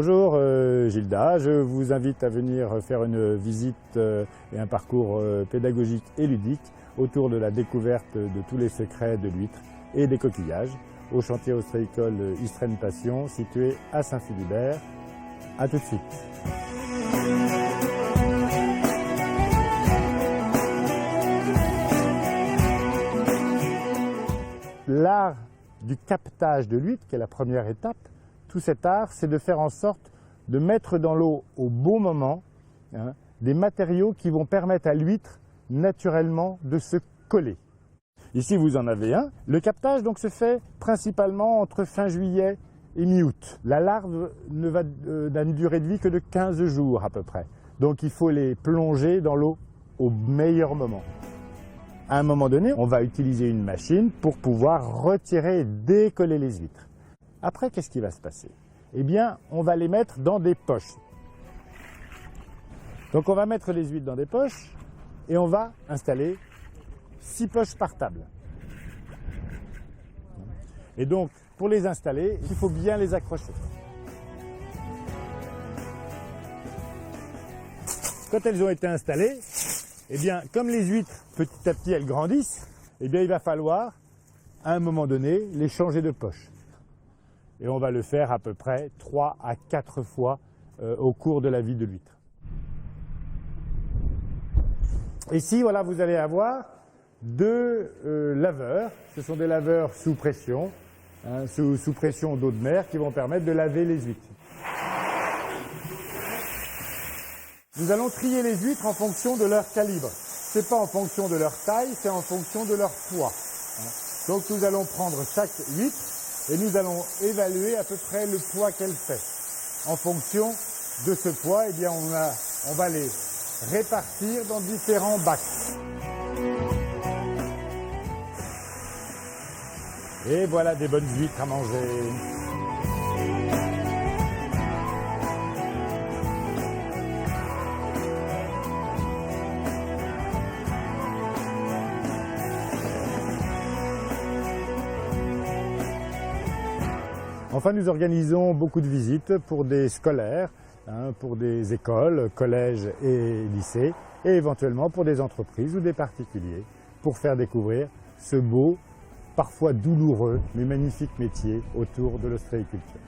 Bonjour Gilda, je vous invite à venir faire une visite et un parcours pédagogique et ludique autour de la découverte de tous les secrets de l'huître et des coquillages au chantier ostréicole Istren Passion situé à Saint-Philibert. A tout de suite. L'art du captage de l'huître, qui est la première étape, tout cet art, c'est de faire en sorte de mettre dans l'eau au bon moment des matériaux qui vont permettre à l'huître naturellement de se coller. Ici, vous en avez un. Le captage donc se fait principalement entre fin juillet et mi-août. La larve n'a une durée de vie que de 15 jours à peu près. Donc il faut les plonger dans l'eau au meilleur moment. À un moment donné, on va utiliser une machine pour pouvoir retirer et décoller les huîtres. Après, qu'est-ce qui va se passer? Eh bien, on va les mettre dans des poches. Donc on va mettre les huîtres dans des poches et on va installer 6 poches par table. Et donc, pour les installer, il faut bien les accrocher. Quand elles ont été installées, eh bien, comme les huîtres, petit à petit, elles grandissent, eh bien, il va falloir, à un moment donné, les changer de poche. Et on va le faire à peu près 3 à 4 fois au cours de la vie de l'huître. Ici, voilà, vous allez avoir 2 laveurs. Ce sont des laveurs sous pression, sous pression d'eau de mer, qui vont permettre de laver les huîtres. Nous allons trier les huîtres en fonction de leur calibre. Ce n'est pas en fonction de leur taille, c'est en fonction de leur poids. Donc nous allons prendre chaque huître et nous allons évaluer à peu près le poids qu'elle fait. En fonction de ce poids, eh bien on va les répartir dans différents bacs. Et voilà des bonnes huîtres à manger. Enfin, nous organisons beaucoup de visites pour des scolaires, pour des écoles, collèges et lycées, et éventuellement pour des entreprises ou des particuliers, pour faire découvrir ce beau, parfois douloureux, mais magnifique métier autour de l'ostréiculture.